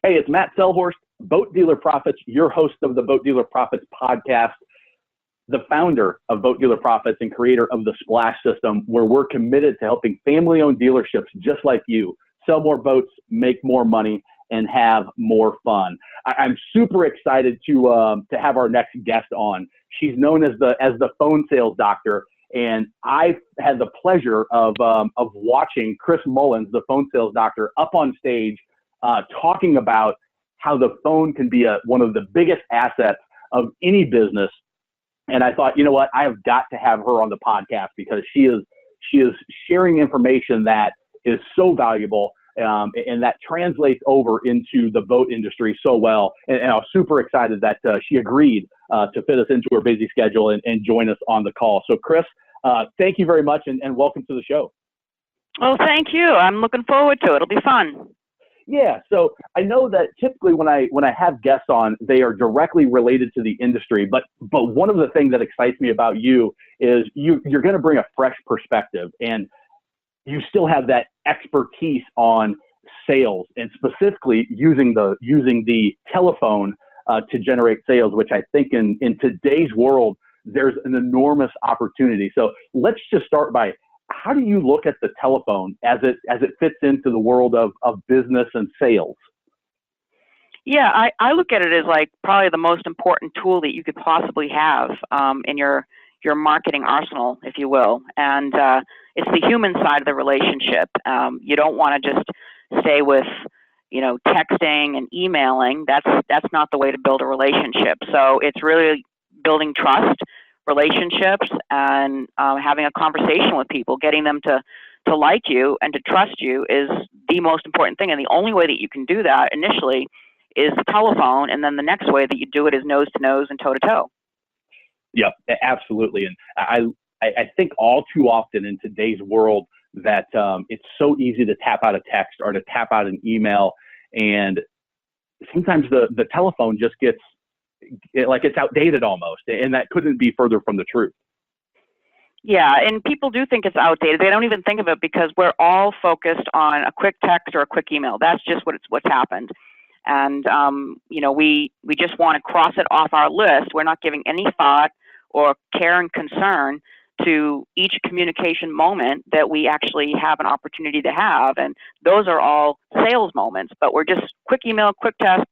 Hey, it's Matt Sellhorst, Boat Dealer Profits, your host of the Boat Dealer Profits podcast, the founder of Boat Dealer Profits and creator of the Splash System, where we're committed to helping family-owned dealerships just like you sell more boats, make more money, and have more fun. I'm super excited to have our next guest on. She's known as the phone sales doctor, and I've had the pleasure of watching Chris Mullins, the phone sales doctor, up on stage talking about how the phone can be one of the biggest assets of any business. And I thought, you know what, I have got to have her on the podcast because she is sharing information that is so valuable and that translates over into the boat industry so well. And I was super excited that she agreed to fit us into her busy schedule and join us on the call. So Chris, thank you very much and welcome to the show. Well, thank you. I'm looking forward to it. It'll be fun. Yeah, so I know that typically when I have guests on, they are directly related to the industry. But one of the things that excites me about you is you're going to bring a fresh perspective, and you still have that expertise on sales and specifically using the telephone to generate sales, which I think in today's world there's an enormous opportunity. So let's just start by, how do you look at the telephone as it fits into the world of business and sales? Yeah, I look at it as like probably the most important tool that you could possibly have in your marketing arsenal, if you will. And it's the human side of the relationship. You don't want to just stay with, texting and emailing. That's not the way to build a relationship. So it's really building trust, relationships, and having a conversation with people, getting them to like you and to trust you is the most important thing. And the only way that you can do that initially is the telephone, and then the next way that you do it is nose to nose and toe to toe. Yep, absolutely. And I think all too often in today's world that it's so easy to tap out a text or to tap out an email, and sometimes the telephone just gets like it's outdated almost, and that couldn't be further from the truth. Yeah, and people do think it's outdated. They don't even think of it because we're all focused on a quick text or a quick email. That's just what's happened. And, we just want to cross it off our list. We're not giving any thought or care and concern to each communication moment that we actually have an opportunity to have. And those are all sales moments, but we're just quick email, quick text,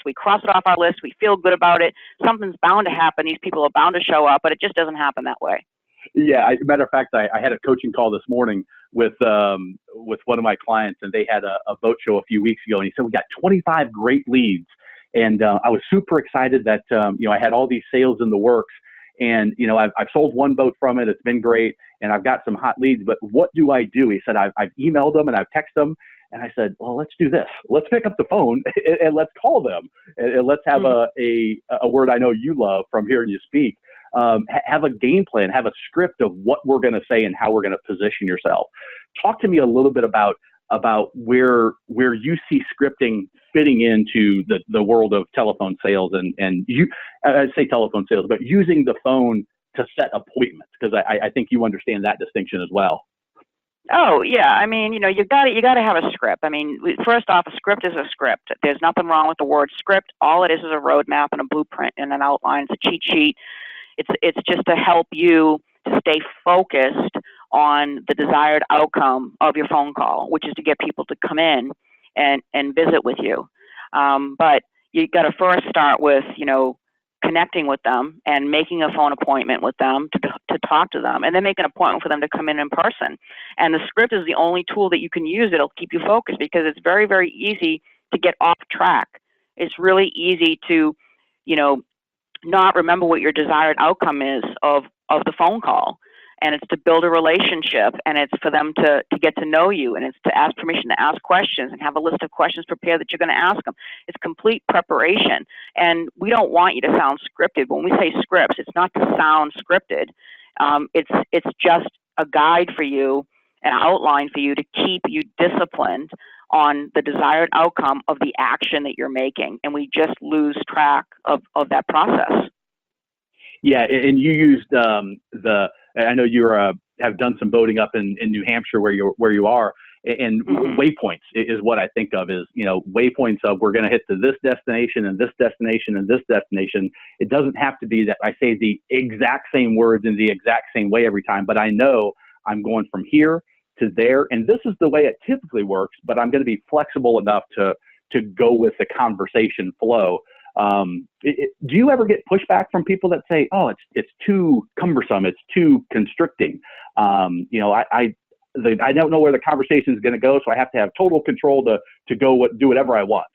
we cross it off our list, we feel good about it. Something's bound to happen. These people are bound to show up, but it just doesn't happen that way. Yeah, matter of fact, I had a coaching call this morning with one of my clients, and they had a boat show a few weeks ago, and he said, we got 25 great leads. And I was super excited that, I had all these sales in the works, and, I've sold one boat from it. It's been great. And I've got some hot leads, but what do I do? He said, I've emailed them and I've texted them. And I said, well, let's do this. Let's pick up the phone and let's call them. And let's have a word I know you love from hearing you speak. Have a game plan, have a script of what we're going to say and how we're going to position yourself. Talk to me a little bit about where you see scripting fitting into the world of telephone sales and I say telephone sales, but using the phone to set appointments, because I think you understand that distinction as well. Oh, yeah. I mean, you got to have a script. I mean, first off, a script is a script. There's nothing wrong with the word script. All it is a roadmap and a blueprint and an outline. It's a cheat sheet. It's just to help you to stay focused on the desired outcome of your phone call, which is to get people to come in and visit with you. But you got to first start with, connecting with them and making a phone appointment with them to talk to them, and then make an appointment for them to come in person. And the script is the only tool that you can use that'll keep you focused, because it's very, very easy to get off track. It's really easy to, not remember what your desired outcome is of the phone call. And it's to build a relationship, and it's for them to get to know you, and it's to ask permission to ask questions and have a list of questions prepared that you're going to ask them. It's complete preparation. And we don't want you to sound scripted. When we say scripts, it's not to sound scripted. It's just a guide for you, an outline for you to keep you disciplined on the desired outcome of the action that you're making. And we just lose track of that process. Yeah, and you used I know you have done some boating up in New Hampshire where you are, And waypoints is what I think of is, waypoints of we're going to hit to this destination and this destination and this destination. It doesn't have to be that I say the exact same words in the exact same way every time, but I know I'm going from here to there. And this is the way it typically works, but I'm going to be flexible enough to go with the conversation flow. Do you ever get pushback from people that say, oh, it's too cumbersome, it's too constricting? I don't know where the conversation is going to go, so I have to have total control to do whatever I want.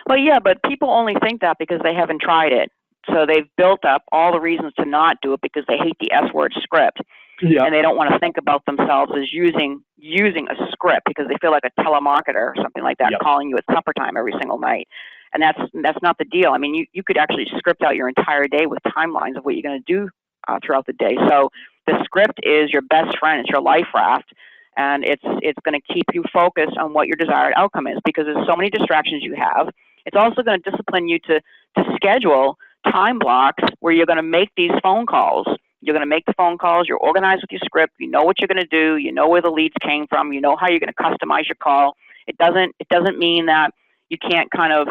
Well, yeah, but people only think that because they haven't tried it. So they've built up all the reasons to not do it because they hate the S word script. Yeah. And they don't want to think about themselves as using a script because they feel like a telemarketer or something like that, calling you at supper time every single night. And that's not the deal. I mean, you could actually script out your entire day with timelines of what you're going to do throughout the day. So the script is your best friend. It's your life raft. And it's going to keep you focused on what your desired outcome is because there's so many distractions you have. It's also going to discipline you to schedule time blocks where you're going to make these phone calls. You're going to make the phone calls. You're organized with your script. You know what you're going to do. You know where the leads came from. You know how you're going to customize your call. It doesn't mean that you can't kind of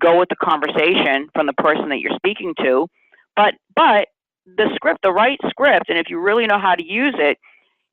go with the conversation from the person that you're speaking to, but the script, the right script, and if you really know how to use it,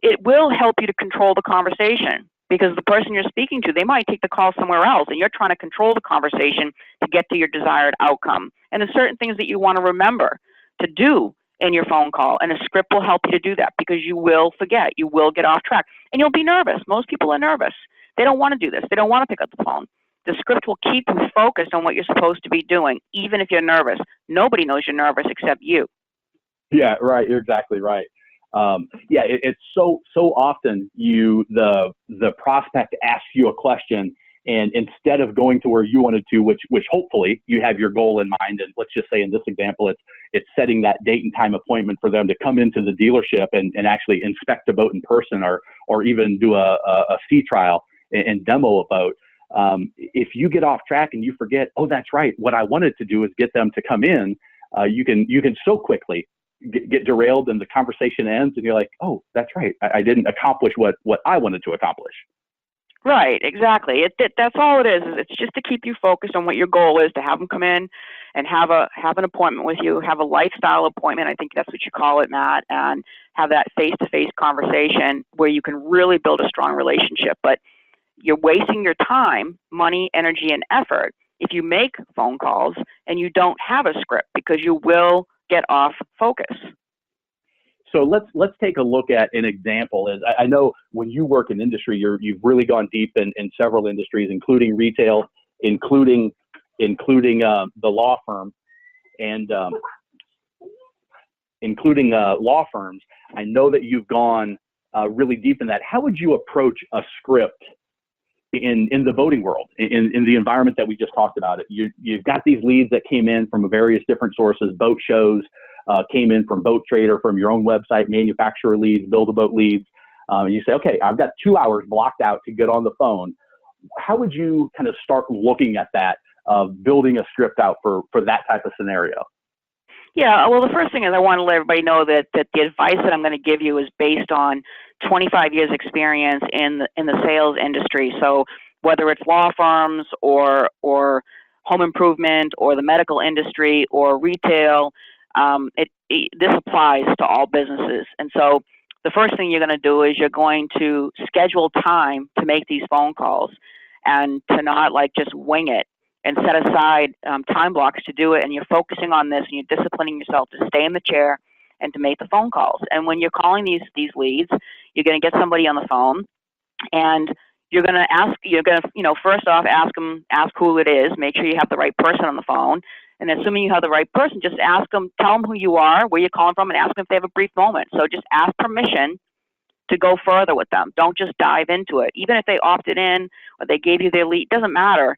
it will help you to control the conversation because the person you're speaking to, they might take the call somewhere else and you're trying to control the conversation to get to your desired outcome. And there's certain things that you want to remember to do in your phone call, and a script will help you to do that because you will forget, you will get off track, and you'll be nervous. Most people are nervous. They don't want to do this. They don't want to pick up the phone. The script will keep you focused on what you're supposed to be doing, even if you're nervous. Nobody knows you're nervous except you. Yeah, right. You're exactly right. It's so often the prospect asks you a question, and instead of going to where you wanted to, which hopefully you have your goal in mind, and let's just say in this example, it's setting that date and time appointment for them to come into the dealership and actually inspect a boat in person, or even do a sea trial and demo a boat. If you get off track and you forget, oh, that's right, what I wanted to do is get them to come in, you can so quickly get derailed and the conversation ends and you're like, oh, that's right, I didn't accomplish what I wanted to accomplish. Right, exactly. That's all it is. It's just to keep you focused on what your goal is, to have them come in and have an appointment with you, have a lifestyle appointment. I think that's what you call it, Matt, and have that face-to-face conversation where you can really build a strong relationship. But you're wasting your time, money, energy, and effort if you make phone calls and you don't have a script because you will get off focus. So let's take a look at an example. As I know when you work in industry, you've really gone deep in several industries, including retail, including the law firm, and including law firms. I know that you've gone really deep in that. How would you approach a script in the boating world, in the environment that we just talked about? You've got these leads that came in from various different sources, boat shows, came in from Boat Trader, from your own website, manufacturer leads, Build-A-Boat leads. You say, okay, I've got 2 hours blocked out to get on the phone. How would you kind of start looking at that, building a script out for that type of scenario? Yeah, well, the first thing is I want to let everybody know that the advice that I'm going to give you is based on 25 years experience in the sales industry. So whether it's law firms or home improvement or the medical industry or retail, this applies to all businesses. And so the first thing you're going to do is you're going to schedule time to make these phone calls and to not just wing it, and set aside time blocks to do it. And you're focusing on this and you're disciplining yourself to stay in the chair and to make the phone calls. And when you're calling these leads, you're going to get somebody on the phone and you're going to first off, ask who it is, make sure you have the right person on the phone. And assuming you have the right person, just ask them, tell them who you are, where you're calling from, and ask them if they have a brief moment. So just ask permission to go further with them. Don't just dive into it. Even if they opted in or they gave you their lead, it doesn't matter.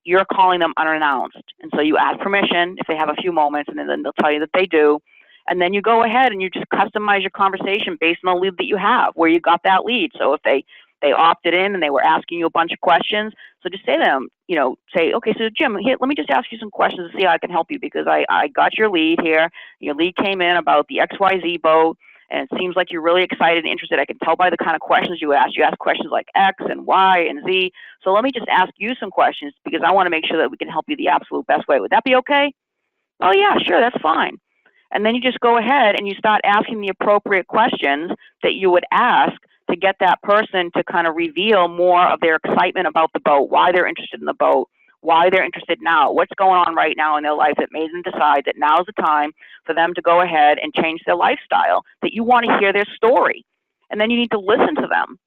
You're calling them unannounced. And so you ask permission if they have a few moments, and then they'll tell you that they do. And then you go ahead and you just customize your conversation based on the lead that you have, where you got that lead. So if they opted in and they were asking you a bunch of questions, so just say to them, say, okay, so Jim, here, let me just ask you some questions to see how I can help you, because I got your lead here. Your lead came in about the XYZ boat, and it seems like you're really excited and interested. I can tell by the kind of questions you ask. You ask questions like X and Y and Z. So let me just ask you some questions because I want to make sure that we can help you the absolute best way. Would that be okay? Oh, yeah, sure, that's fine. And then you just go ahead and you start asking the appropriate questions that you would ask to get that person to kind of reveal more of their excitement about the boat, why they're interested in the boat, why they're interested now, what's going on right now in their life that made them decide that now's the time for them to go ahead and change their lifestyle, that you want to hear their story. And then you need to listen to them.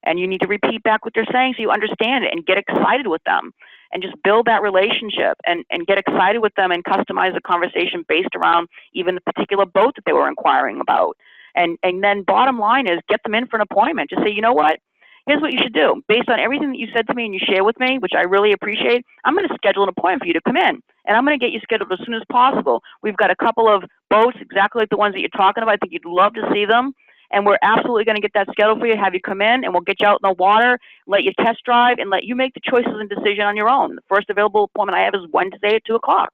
And you need to repeat back what they're saying so you understand it and get excited with them and just build that relationship and get excited with them and customize the conversation based around even the particular boat that they were inquiring about. And then bottom line is get them in for an appointment. Just say, you know what? Here's what you should do. Based on everything that you said to me and you share with me, which I really appreciate, I'm going to schedule an appointment for you to come in. And I'm going to get you scheduled as soon as possible. We've got a couple of boats exactly like the ones that you're talking about. I think you'd love to see them. And we're absolutely going to get that scheduled for you, have you come in, and we'll get you out in the water, let you test drive, and let you make the choices and decision on your own. The first available appointment I have is Wednesday at 2 o'clock.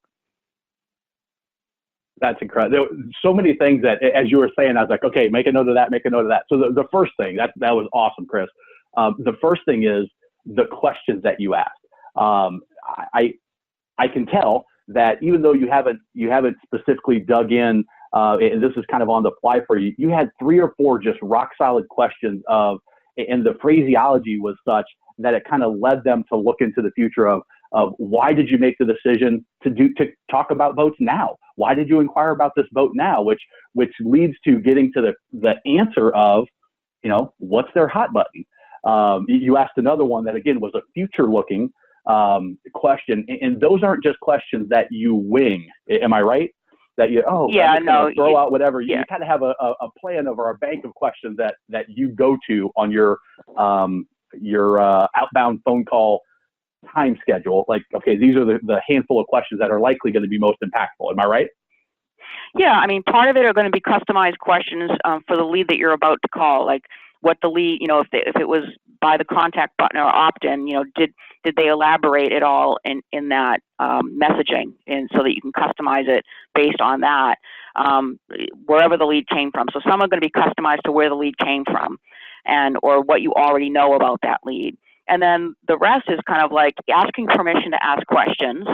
That's incredible. There were so many things that, as you were saying, I was like, okay, make a note of that, make a note of that. So the first thing, that was awesome, Chris. The first thing is the questions that you asked. I can tell that even though you haven't specifically dug in, and this is kind of on the fly for you, you had 3 or 4 just rock solid questions and the phraseology was such that it kind of led them to look into the future of why did you make the decision to talk about boats now? Why did you inquire about this boat now? Which leads to getting to the answer of, what's their hot button? You asked another one that again was a future looking question, and those aren't just questions that you wing. Am I right? That throw out whatever. You kind of have a plan or a bank of questions that you go to on your outbound phone call time schedule. Like, okay, these are the handful of questions that are likely going to be most impactful. Am I right? Yeah, I mean, part of it are going to be customized questions for the lead that you're about to call, like what the lead, if it was by the contact button or opt-in, did they elaborate at all in that messaging, and so that you can customize it based on that, wherever the lead came from. So some are going to be customized to where the lead came from, or what you already know about that lead. And then the rest is kind of like asking permission to ask questions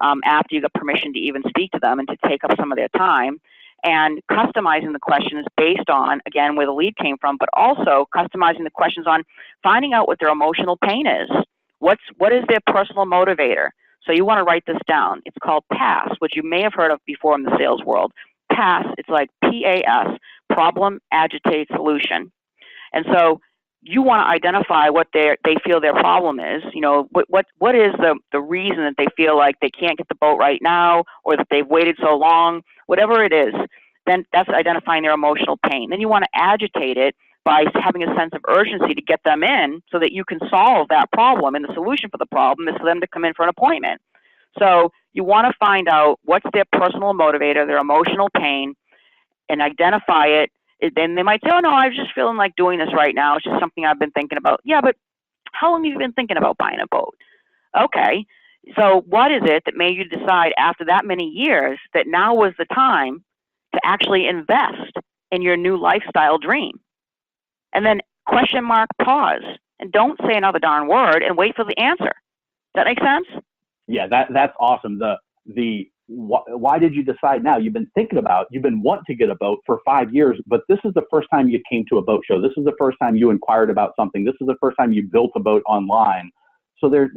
after you get permission to even speak to them and to take up some of their time, and customizing the questions based on, again, where the lead came from, but also customizing the questions on finding out what their emotional pain is. What is their personal motivator? So you want to write this down. It's called PASS, which you may have heard of before in the sales world. PASS, it's like PAS, problem, agitate, solution. And so you want to identify what they feel their problem is. What is the reason that they feel like they can't get the boat right now, or that they've waited so long, whatever it is. Then that's identifying their emotional pain. Then you want to agitate it by having a sense of urgency to get them in so that you can solve that problem. And the solution for the problem is for them to come in for an appointment. So you want to find out what's their personal motivator, their emotional pain, and identify it. Then they might say, oh, no, I was just feeling like doing this right now. It's just something I've been thinking about. Yeah, but how long have you been thinking about buying a boat? Okay, so what is it that made you decide after that many years that now was the time to actually invest in your new lifestyle dream? And then question mark, pause, and don't say another darn word and wait for the answer. Does that make sense? Yeah, that's awesome. Why did you decide now? You've been wanting to get a boat for 5 years, but this is the first time you came to a boat show. This is the first time you inquired about something. This is the first time you built a boat online. So there's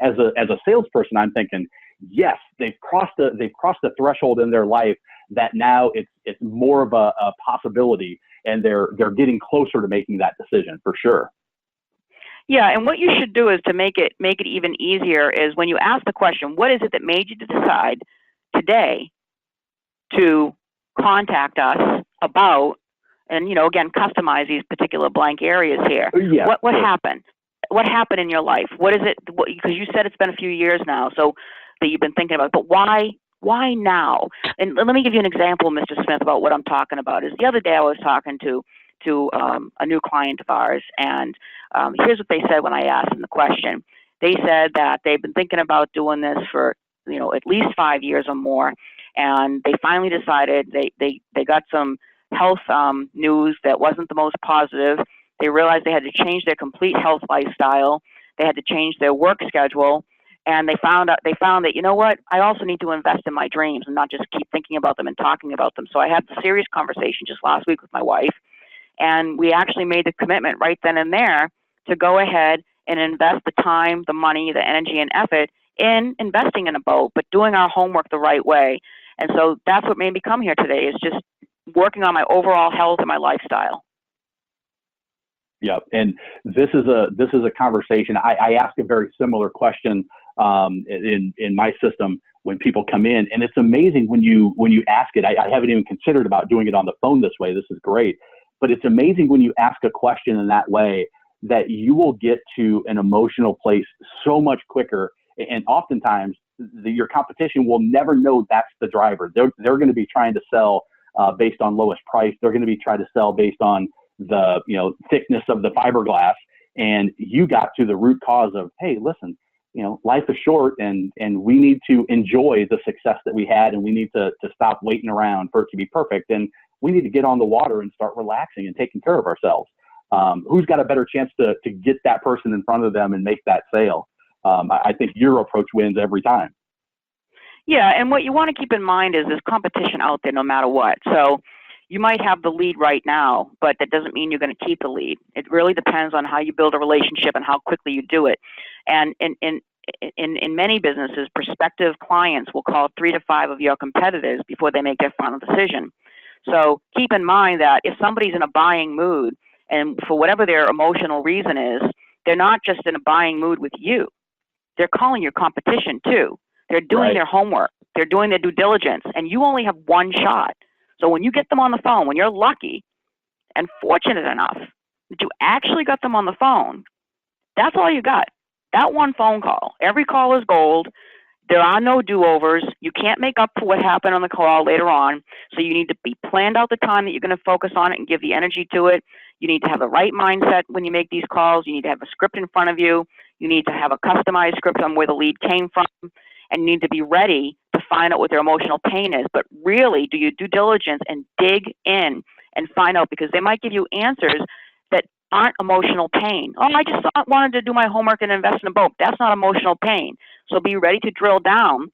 as a salesperson, I'm thinking, yes, they've crossed the threshold in their life that now it's more of a possibility, and they're getting closer to making that decision for sure. Yeah, and what you should do is to make it even easier is when you ask the question, what is it that made you decide today to contact us about, and again, customize these particular blank areas here. Yeah, what happened? What happened in your life? What is it? Because you said it's been a few years now, so that you've been thinking about it, but why now? And let me give you an example, Mr. Smith, about what I'm talking about. Is the other day I was talking to a new client of ours, and here's what they said when I asked them the question. They said that they've been thinking about doing this for at least 5 years or more, and they finally decided they got some health news that wasn't the most positive. They realized they had to change their complete health lifestyle. They had to change their work schedule. And they found that, you know what, I also need to invest in my dreams and not just keep thinking about them and talking about them. So I had a serious conversation just last week with my wife, and we actually made the commitment right then and there to go ahead and invest the time, the money, the energy, and effort in investing in a boat, but doing our homework the right way. And so that's what made me come here today, is just working on my overall health and my lifestyle. Yeah, and this is a conversation. I ask a very similar question in my system when people come in, and it's amazing when you ask it. I haven't even considered about doing it on the phone this way. This is great, but it's amazing when you ask a question in that way that you will get to an emotional place so much quicker. And oftentimes, your competition will never know that's the driver. They're going to be trying to sell based on lowest price. They're going to be trying to sell based on the thickness of the fiberglass, and you got to the root cause of, hey, listen, life is short, and we need to enjoy the success that we had, and we need to stop waiting around for it to be perfect, and we need to get on the water and start relaxing and taking care of ourselves. Who's got a better chance to get that person in front of them and make that sale? I think your approach wins every time. Yeah, and what you want to keep in mind is there's competition out there no matter what. So you might have the lead right now, but that doesn't mean you're going to keep the lead. It really depends on how you build a relationship and how quickly you do it. And in many businesses, prospective clients will call 3 to 5 of your competitors before they make their final decision. So keep in mind that if somebody's in a buying mood, and for whatever their emotional reason is, they're not just in a buying mood with you. They're calling your competition too. They're doing their homework. They're doing their due diligence, and you only have one shot. So when you get them on the phone, when you're lucky and fortunate enough that you actually got them on the phone, that's all you got. That one phone call. Every call is gold. There are no do-overs. You can't make up for what happened on the call later on. So you need to be planned out the time that you're going to focus on it and give the energy to it. You need to have the right mindset when you make these calls. You need to have a script in front of you. You need to have a customized script on where the lead came from. And you need to be ready to find out what their emotional pain is. But really do your due diligence and dig in and find out, because they might give you answers that aren't emotional pain. Oh, I just wanted to do my homework and invest in a boat. That's not emotional pain. So be ready to drill down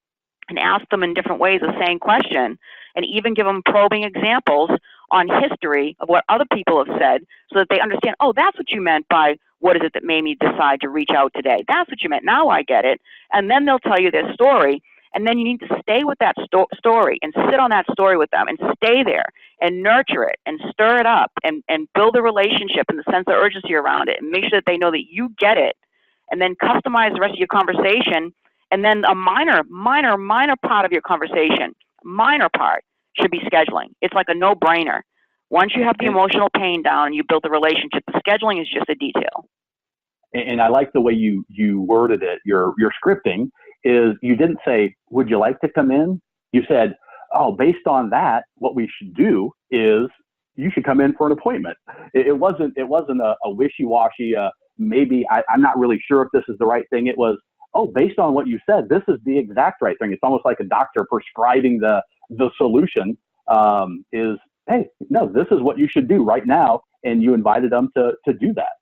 and ask them in different ways the same question, and even give them probing examples on history of what other people have said so that they understand, oh, that's what you meant by what is it that made me decide to reach out today. That's what you meant. Now I get it. And then they'll tell you their story. And then you need to stay with that story and sit on that story with them and stay there and nurture it and stir it up and build a relationship and the sense of urgency around it and make sure that they know that you get it, and then customize the rest of your conversation. And then a minor part of your conversation, minor part, should be scheduling. It's like a no-brainer. Once you have the emotional pain down and you build the relationship, the scheduling is just a detail. And I like the way you worded it. Your scripting is, you didn't say, would you like to come in? You said, oh, based on that, what we should do is you should come in for an appointment. It wasn't a wishy-washy, maybe I'm not really sure if this is the right thing. It was, oh, based on what you said, this is the exact right thing. It's almost like a doctor prescribing the solution is, hey, no, this is what you should do right now. And you invited them to do that.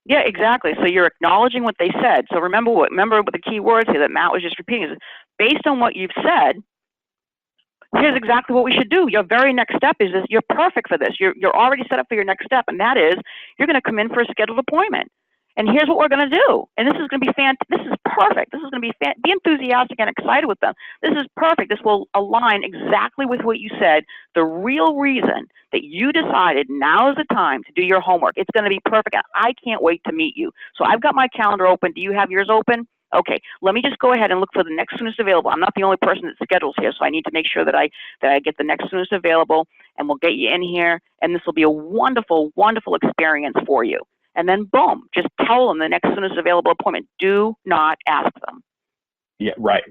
Yeah, exactly. So you're acknowledging what they said. So remember what the key words here that Matt was just repeating is, based on what you've said, here's exactly what we should do. Your very next step is this. You're perfect for this. You're already set up for your next step, and that is you're going to come in for a scheduled appointment. And here's what we're going to do. And this is going to be this is perfect. This is going to be enthusiastic and excited with them. This is perfect. This will align exactly with what you said. The real reason that you decided now is the time to do your homework. It's going to be perfect. I can't wait to meet you. So I've got my calendar open. Do you have yours open? Okay, let me just go ahead and look for the next soonest available. I'm not the only person that schedules here, so I need to make sure that I get the next soonest available, and we'll get you in here, and this will be a wonderful, wonderful experience for you. And then boom, just tell them the next soonest available appointment. Do not ask them. Yeah, right.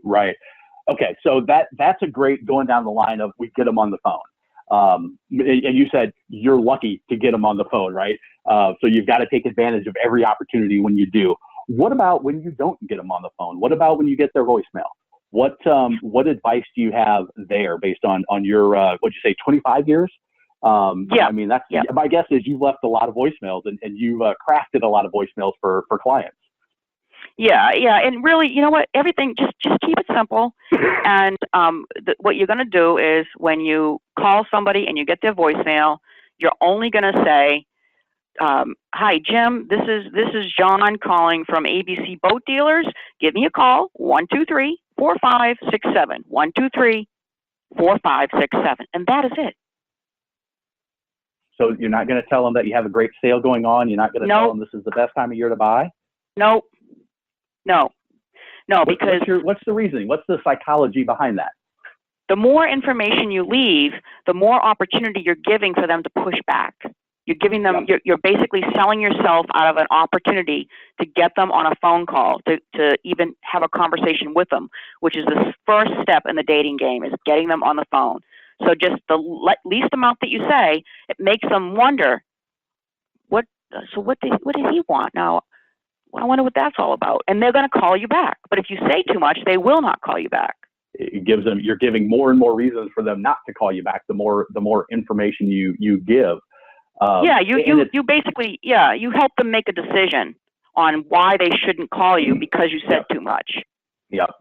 Okay, so that's a great going down the line of we get them on the phone. And you said you're lucky to get them on the phone, right? So you've got to take advantage of every opportunity when you do. What about when you don't get them on the phone? What about when you get their voicemail? What advice do you have there based on your, what'd you say, 25 years I mean, my guess is you've left a lot of voicemails and you've crafted a lot of voicemails for clients. Yeah. And really, you know what, everything, just keep it simple. And what you're going to do is when you call somebody and you get their voicemail, you're only going to say, hi, Jim, this is John calling from ABC Boat Dealers. Give me a call, 123-4567, 123-4567. And that is it. So you're not going to tell them that you have a great sale going on? You're not going to tell them this is the best time of year to buy? No, because... What's the reasoning? What's the psychology behind that? The more information you leave, the more opportunity you're giving for them to push back. You're giving them, you're basically selling yourself out of an opportunity to get them on a phone call, to even have a conversation with them, which is the first step in the dating game, is getting them on the phone. So just the least amount that you say, it makes them wonder, what did he want? Now, I wonder what that's all about. And they're going to call you back. But if you say too much, they will not call you back. It gives them, you're giving more and more reasons for them not to call you back, the more information you give. You basically, you help them make a decision on why they shouldn't call you because you said too much. Yep.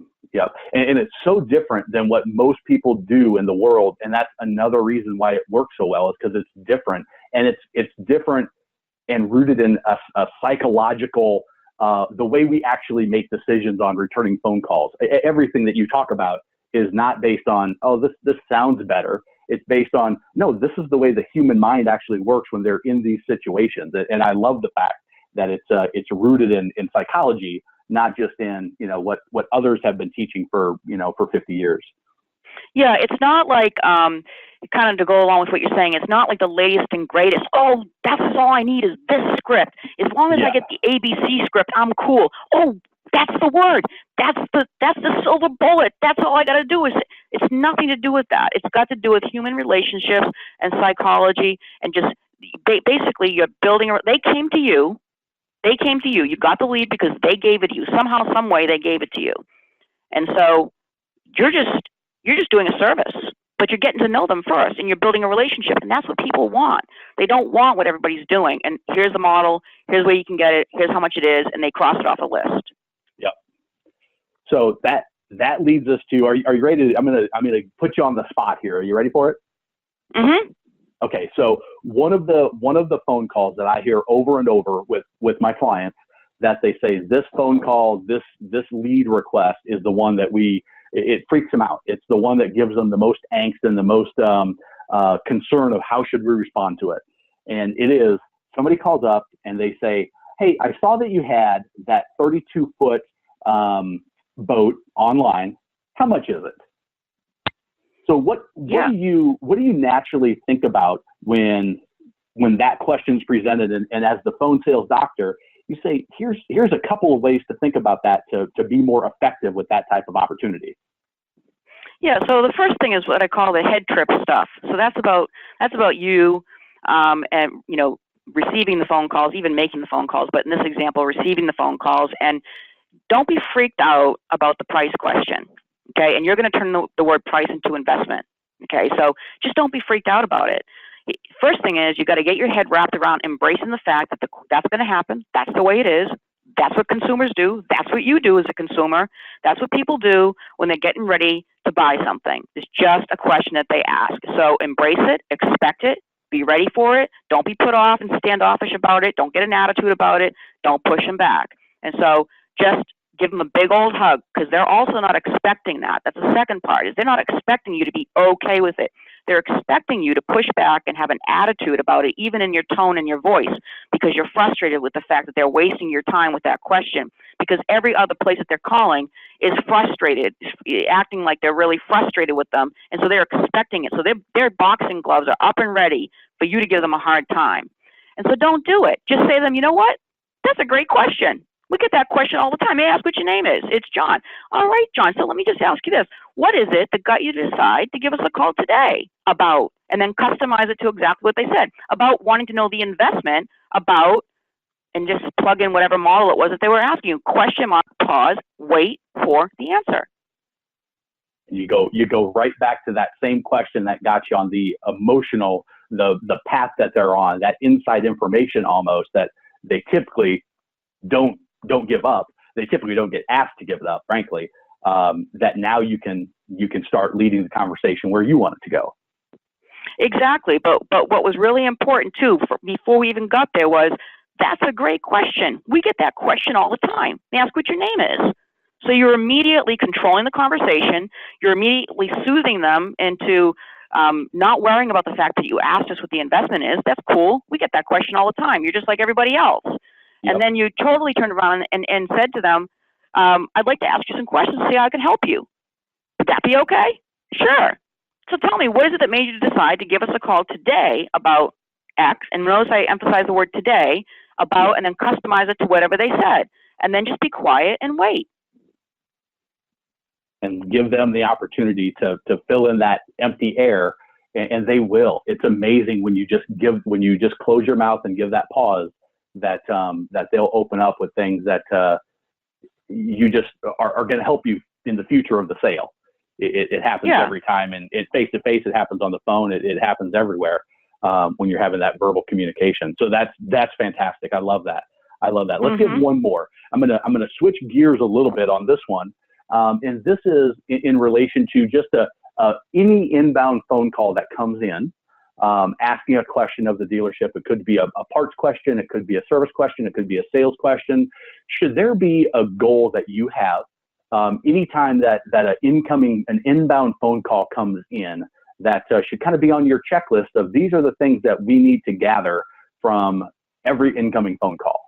And it's so different than what most people do in the world. And that's another reason why it works so well, is because it's different. And it's different and rooted in a psychological, the way we actually make decisions on returning phone calls. Everything that you talk about is not based on, this sounds better. It's based on, no, this is the way the human mind actually works when they're in these situations. And I love the fact that it's rooted in psychology, not just in, what others have been teaching for 50 years. Yeah, it's not like, kind of to go along with what you're saying, it's not like the latest and greatest. Oh, that's all I need is this script. As long as I get the ABC script, I'm cool. Oh, that's the word. That's the silver bullet. That's all I got to do. It's nothing to do with that. It's got to do with human relationships and psychology, and just basically you're building. They came to you. You got the lead because they gave it to you. Somehow, some way, they gave it to you. And so you're just doing a service, but you're getting to know them first, and you're building a relationship, and that's what people want. They don't want what everybody's doing. And here's the model. Here's where you can get it. Here's how much it is, and they cross it off a list. Yep. So that leads us to, are you ready to, I'm gonna put you on the spot here. Are you ready for it? Mm-hmm. Okay. So one of the phone calls that I hear over and over with my clients, that they say, this phone call, this lead request is the one that it freaks them out. It's the one that gives them the most angst and the most concern of how should we respond to it. And it is, somebody calls up and they say, hey, I saw that you had that 32-foot boat online. How much is it? So what do you naturally think about when that question's presented? And as the phone sales doctor, you say, here's a couple of ways to think about that to be more effective with that type of opportunity. Yeah. So the first thing is what I call the head trip stuff. So that's about you, and receiving the phone calls, even making the phone calls. But in this example, receiving the phone calls, and don't be freaked out about the price question. Okay. And you're going to turn the word price into investment. Okay. So just don't be freaked out about it. First thing is you got to get your head wrapped around embracing the fact that that's going to happen. That's the way it is. That's what consumers do. That's what you do as a consumer. That's what people do when they're getting ready to buy something. It's just a question that they ask. So embrace it, expect it, be ready for it. Don't be put off and standoffish about it. Don't get an attitude about it. Don't push them back. And so just give them a big old hug, because they're also not expecting that. That's the second part, is they're not expecting you to be okay with it. They're expecting you to push back and have an attitude about it, even in your tone and your voice, because you're frustrated with the fact that they're wasting your time with that question, because every other place that they're calling is frustrated, acting like they're really frustrated with them, and so they're expecting it. So their boxing gloves are up and ready for you to give them a hard time. And so don't do it. Just say to them, you know what? That's a great question. We get that question all the time. May I ask what your name is? It's John. All right, John. So let me just ask you this. What is it that got you to decide to give us a call today about? And then customize it to exactly what they said. About wanting to know the investment, about, and just plug in whatever model it was that they were asking you. Question mark, pause, wait for the answer. You go right back to that same question that got you on the emotional the path that they're on, that inside information almost that they typically don't give up. They typically don't get asked to give it up, frankly. That now you can start leading the conversation where you want it to go. Exactly. But what was really important too, before we even got there, was that's a great question. We get that question all the time. They ask what your name is. So you're immediately controlling the conversation. You're immediately soothing them into not worrying about the fact that you asked us what the investment is. That's cool. We get that question all the time. You're just like everybody else. Yep. And then you totally turned around and said to them, I'd like to ask you some questions to see how I can help you. Would that be okay? Sure. So tell me, what is it that made you decide to give us a call today about X? And notice I emphasize the word today, about, and then customize it to whatever they said. And then just be quiet and wait. And give them the opportunity to fill in that empty air, and they will. It's amazing when you just close your mouth and give that pause, that they'll open up with things that you just are going to help you in the future of the sale. It happens every time, and it face to face. It happens on the phone. It happens everywhere when you're having that verbal communication. So that's fantastic. I love that. Let's give one more. I'm gonna switch gears a little bit on this one, and this is in relation to just any inbound phone call that comes in, asking a question of the dealership. It could be a parts question. It could be a service question. It could be a sales question. Should there be a goal that you have? Anytime that an inbound phone call comes in, that should kind of be on your checklist of these are the things that we need to gather from every incoming phone call.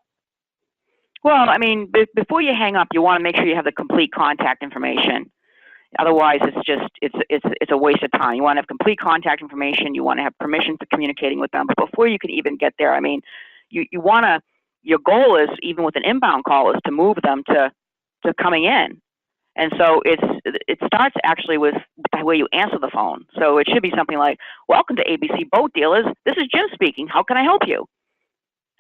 Well, I mean, before you hang up, you want to make sure you have the complete contact information. Otherwise, it's a waste of time. You want to have complete contact information. You want to have permission for communicating with them. But before you can even get there, I mean, you want to. Your goal is, even with an inbound call, is to move them to coming in. And so it starts actually with the way you answer the phone. So it should be something like, "Welcome to ABC Boat Dealers. This is Jim speaking. How can I help you?"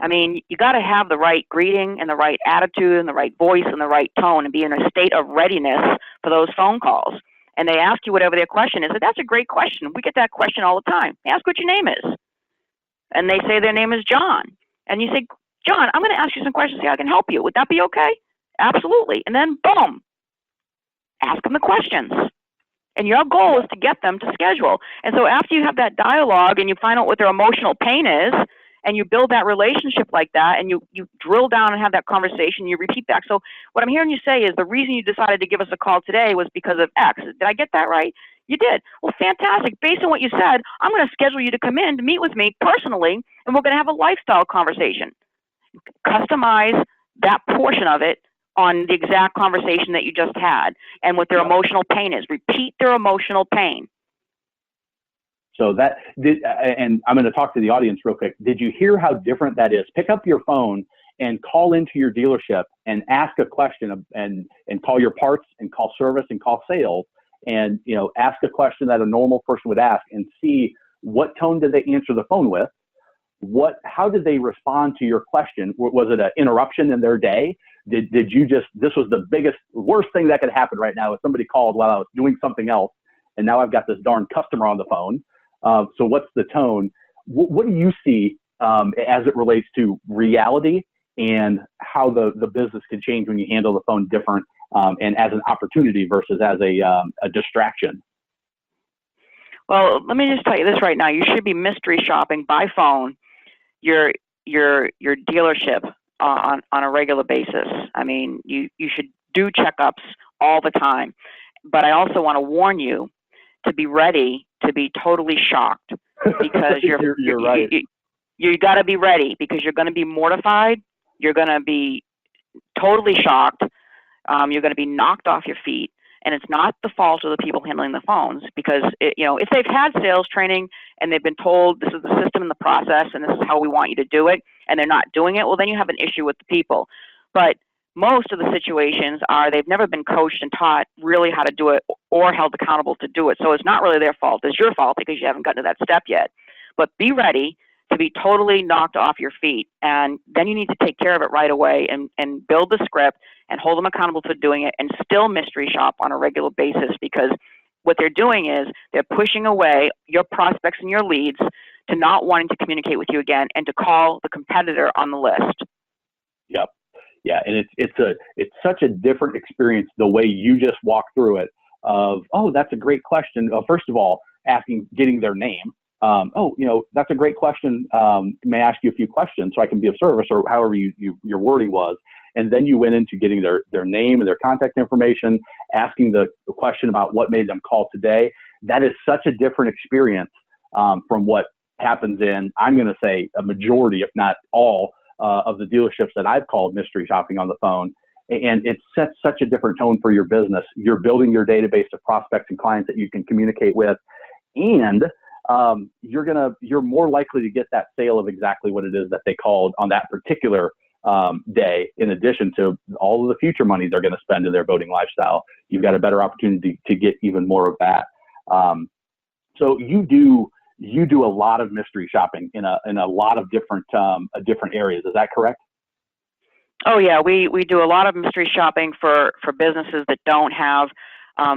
I mean, you got to have the right greeting and the right attitude and the right voice and the right tone, and be in a state of readiness for those phone calls. And they ask you whatever their question is. That's a great question. We get that question all the time. They ask what your name is. And they say their name is John. And you say, "John, I'm going to ask you some questions, see how I can help you. Would that be okay?" Absolutely. And then, boom, ask them the questions. And your goal is to get them to schedule. And so after you have that dialogue and you find out what their emotional pain is, and you build that relationship like that, and you drill down and have that conversation, you repeat back. So what I'm hearing you say is the reason you decided to give us a call today was because of X. Did I get that right? You did. Well, fantastic. Based on what you said, I'm going to schedule you to come in to meet with me personally, and we're going to have a lifestyle conversation. Customize that portion of it on the exact conversation that you just had and what their emotional pain is. Repeat their emotional pain. So and I'm going to talk to the audience real quick. Did you hear how different that is? Pick up your phone and call into your dealership and ask a question, and call your parts and call service and call sales, and ask a question that a normal person would ask, and see what tone did they answer the phone with. How did they respond to your question? Was it an interruption in their day? Did you this was the worst thing that could happen right now if somebody called while I was doing something else, and now I've got this darn customer on the phone. So what's the tone? What do you see as it relates to reality and how the business can change when you handle the phone different, and as an opportunity versus as a distraction? Well, let me just tell you this right now. You should be mystery shopping by phone your dealership on a regular basis. I mean, you should do checkups all the time. But I also want to warn you to be ready to be totally shocked, because you're right. You got to be ready, because you're going to be mortified. You're going to be totally shocked. You're going to be knocked off your feet. And it's not the fault of the people handling the phones, because if they've had sales training and they've been told this is the system and the process and this is how we want you to do it, and they're not doing it, well, then you have an issue with the people. But most of the situations are they've never been coached and taught really how to do it or held accountable to do it. So it's not really their fault. It's your fault because you haven't gotten to that step yet. But be ready to be totally knocked off your feet. And then you need to take care of it right away and build the script and hold them accountable to doing it, and still mystery shop on a regular basis, because what they're doing is they're pushing away your prospects and your leads to not wanting to communicate with you again and to call the competitor on the list. Yep. Yeah. And it's such a different experience the way you just walked through it of, oh, that's a great question. First of all, getting their name. That's a great question. May I ask you a few questions so I can be of service, or however your wording was. And then you went into getting their name and their contact information, asking the question about what made them call today. That is such a different experience from what happens in, I'm going to say, a majority, if not all, of the dealerships that I've called mystery shopping on the phone. And it sets such a different tone for your business. You're building your database of prospects and clients that you can communicate with, and you're more likely to get that sale of exactly what it is that they called on that particular day, in addition to all of the future money they're going to spend in their boating lifestyle. You've got a better opportunity to get even more of that. So you do a lot of mystery shopping in a lot of different areas. Is that correct? Oh yeah, we do a lot of mystery shopping for businesses that don't have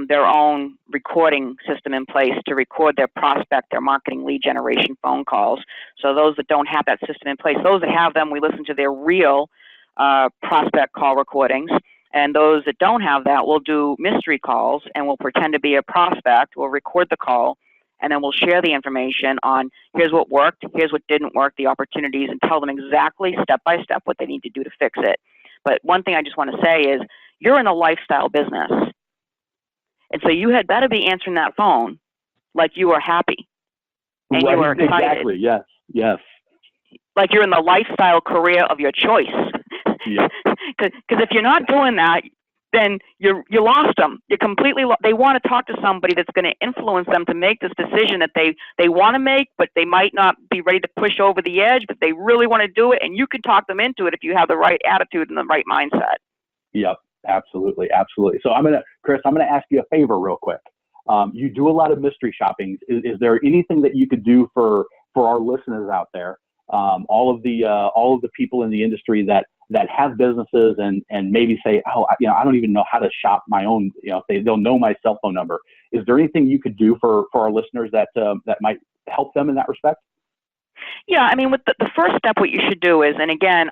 their own recording system in place to record their prospect, their marketing lead generation phone calls. So those that don't have that system in place, those that have them, we listen to their real prospect call recordings. And those that don't have that, we'll do mystery calls and we'll pretend to be a prospect. We'll record the call and then we'll share the information on here's what worked, here's what didn't work, the opportunities, and tell them exactly step by step what they need to do to fix it. But one thing I just want to say is you're in a lifestyle business. And so you had better be answering that phone like you are happy and right, you are excited. Exactly. Yes. Like you're in the lifestyle career of your choice. Yeah. Because if you're not doing that, then you lost them. You're completely they want to talk to somebody that's going to influence them to make this decision that they want to make, but they might not be ready to push over the edge, but they really want to do it, and you can talk them into it if you have the right attitude and the right mindset. Yep. Absolutely. So Chris, I'm going to ask you a favor real quick. You do a lot of mystery shopping. Is there anything that you could do for our listeners out there? All of the people in the industry that have businesses and maybe say, oh, I don't even know how to shop my own, they'll know my cell phone number. Is there anything you could do for our listeners that might help them in that respect? Yeah, I mean, with the first step, what you should do is, and again,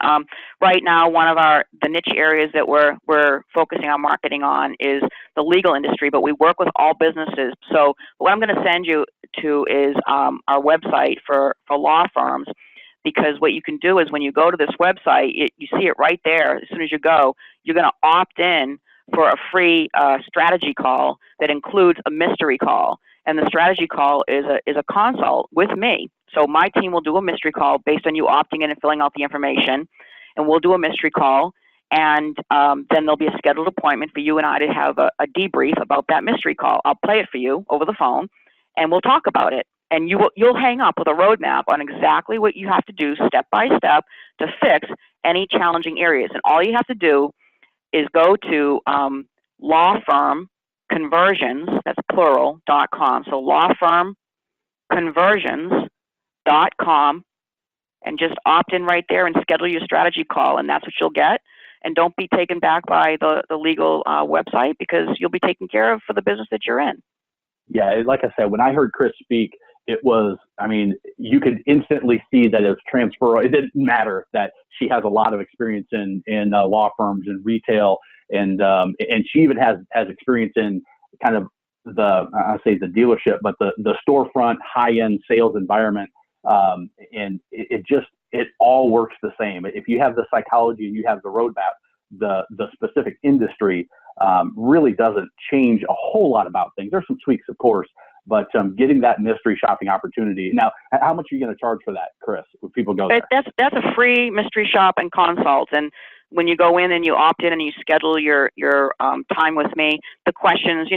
right now, one of the niche areas that we're focusing our marketing on is the legal industry, but we work with all businesses. So what I'm going to send you to is our website for law firms, because what you can do is when you go to this website, you see it right there. As soon as you go, you're going to opt in for a free strategy call that includes a mystery call. And the strategy call is a consult with me. So my team will do a mystery call based on you opting in and filling out the information, and we'll do a mystery call, and then there'll be a scheduled appointment for you and I to have a debrief about that mystery call. I'll play it for you over the phone, and we'll talk about it. And you'll hang up with a roadmap on exactly what you have to do step by step to fix any challenging areas. And all you have to do is go to law firm conversions, that's plural.com. So lawfirmconversions.com, and just opt in right there and schedule your strategy call, and that's what you'll get. And don't be taken back by the legal website, because you'll be taken care of for the business that you're in. Yeah, like I said, when I heard Chris speak, it was, you could instantly see that it was transferable. It didn't matter that she has a lot of experience in law firms and retail, and she even has experience in kind of the dealership, but the storefront high-end sales environment. And it all works the same. If you have the psychology and you have the roadmap, the specific industry really doesn't change a whole lot about things. There's some tweaks, of course, but getting that mystery shopping opportunity. Now, how much are you going to charge for that, Chris, when people go there? That's a free mystery shop and consult. And when you go in and you opt in and you schedule your time with me, the questions,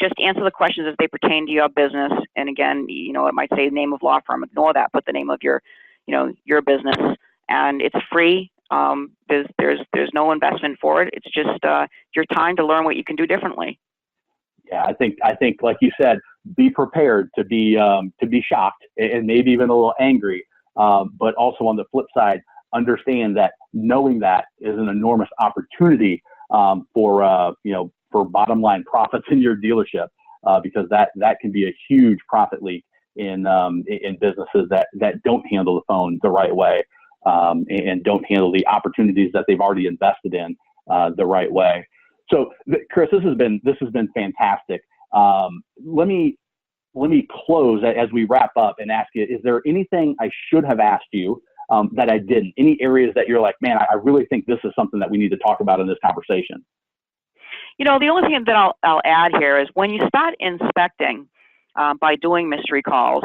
just answer the questions as they pertain to your business. And again, it might say name of law firm. Ignore that. Put the name of your business, and it's free. There's no investment for it. It's just your time to learn what you can do differently. Yeah, I think like you said, be prepared to be shocked and maybe even a little angry, but also on the flip side, understand that knowing that is an enormous opportunity for bottom line profits in your dealership, because that can be a huge profit leak in businesses that don't handle the phone the right way, and don't handle the opportunities that they've already invested in the right way. So, Chris, this has been fantastic. Let me close as we wrap up and ask you: is there anything I should have asked you that I didn't? Any areas that you're like, man, I really think this is something that we need to talk about in this conversation? The only thing that I'll add here is when you start inspecting by doing mystery calls,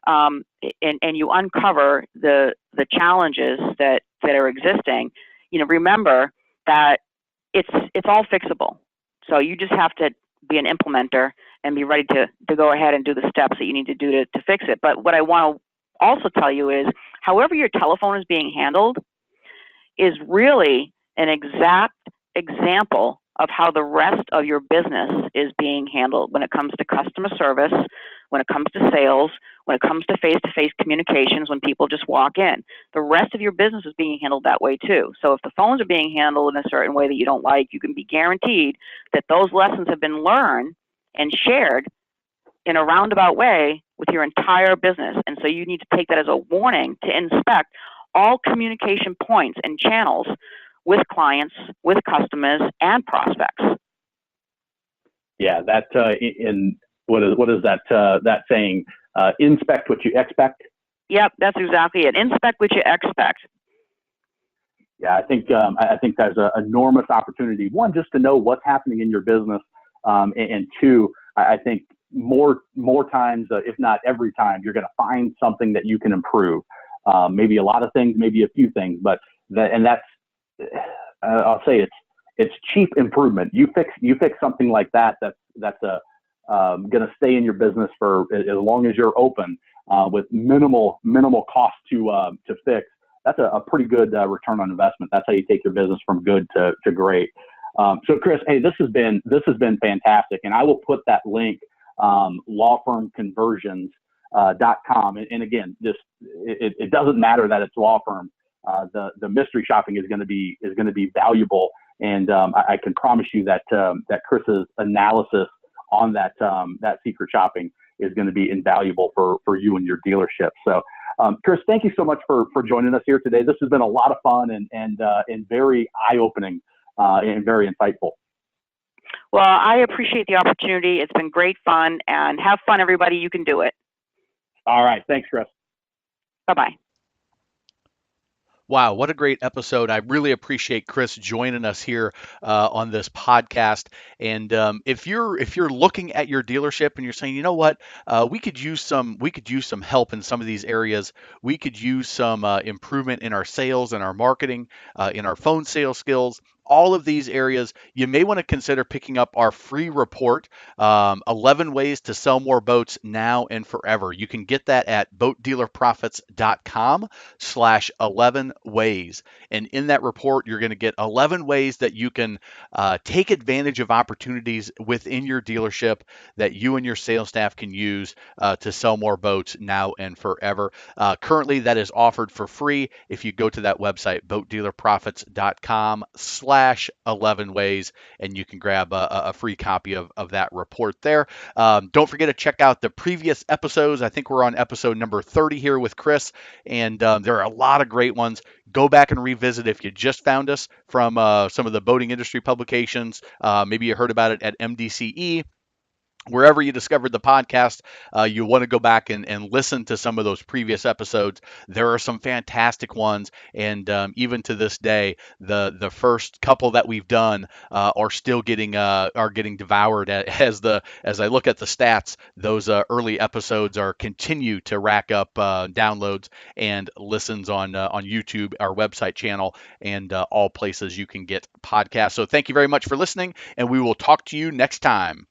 and you uncover the challenges that are existing, remember that it's all fixable. So you just have to be an implementer and be ready to go ahead and do the steps that you need to do to fix it. But what I want to also tell you is, however your telephone is being handled is really an exact example of how the rest of your business is being handled when it comes to customer service, when it comes to sales, when it comes to face-to-face communications, when people just walk in. The rest of your business is being handled that way too. So if the phones are being handled in a certain way that you don't like, you can be guaranteed that those lessons have been learned and shared in a roundabout way with your entire business. And so you need to take that as a warning to inspect all communication points and channels with clients, with customers, and prospects. Yeah, that in what is that saying? Inspect what you expect. Yep, that's exactly it. Inspect what you expect. Yeah, I think there's an enormous opportunity. One, just to know what's happening in your business, and two, I think more times, if not every time, you're going to find something that you can improve. Maybe a lot of things, maybe a few things, but that's I'll say it's cheap improvement. You fix something like that's going to stay in your business for as long as you're open, with minimal cost to fix. That's a pretty good return on investment. That's how you take your business from good to great. So Chris, hey, this has been fantastic, and I will put that link, lawfirmconversions.com. And again, it doesn't matter that it's law firm. The mystery shopping is going to be valuable, and I can promise you that Chris's analysis on that secret shopping is going to be invaluable for you and your dealership. So, Chris, thank you so much for joining us here today. This has been a lot of fun and very eye-opening and very insightful. Well, I appreciate the opportunity. It's been great fun, and have fun, everybody. You can do it. All right. Thanks, Chris. Bye-bye. Wow, what a great episode. I really appreciate Chris joining us here on this podcast. And if you're looking at your dealership and you're saying, you know what, we could use some help in some of these areas. We could use some improvement in our sales and our marketing, in our phone sales skills. All of these areas, you may want to consider picking up our free report, 11 Ways to Sell More Boats Now and Forever. You can get that at boatdealerprofits.com/11 ways. And in that report, you're going to get 11 ways that you can take advantage of opportunities within your dealership that you and your sales staff can use to sell more boats now and forever. Currently, that is offered for free if you go to that website, boatdealerprofits.com/11 ways, and you can grab a free copy of that report there. Don't forget to check out the previous episodes. I think we're on episode number 30 here with Chris, and there are a lot of great ones. Go back and revisit if you just found us from some of the boating industry publications. Maybe you heard about it at MDCE. Wherever you discovered the podcast, you want to go back and listen to some of those previous episodes. There are some fantastic ones, and even to this day, the first couple that we've done are still getting devoured. As I look at the stats, those early episodes continue to rack up downloads and listens on YouTube, our website channel, and all places you can get podcasts. So thank you very much for listening, and we will talk to you next time.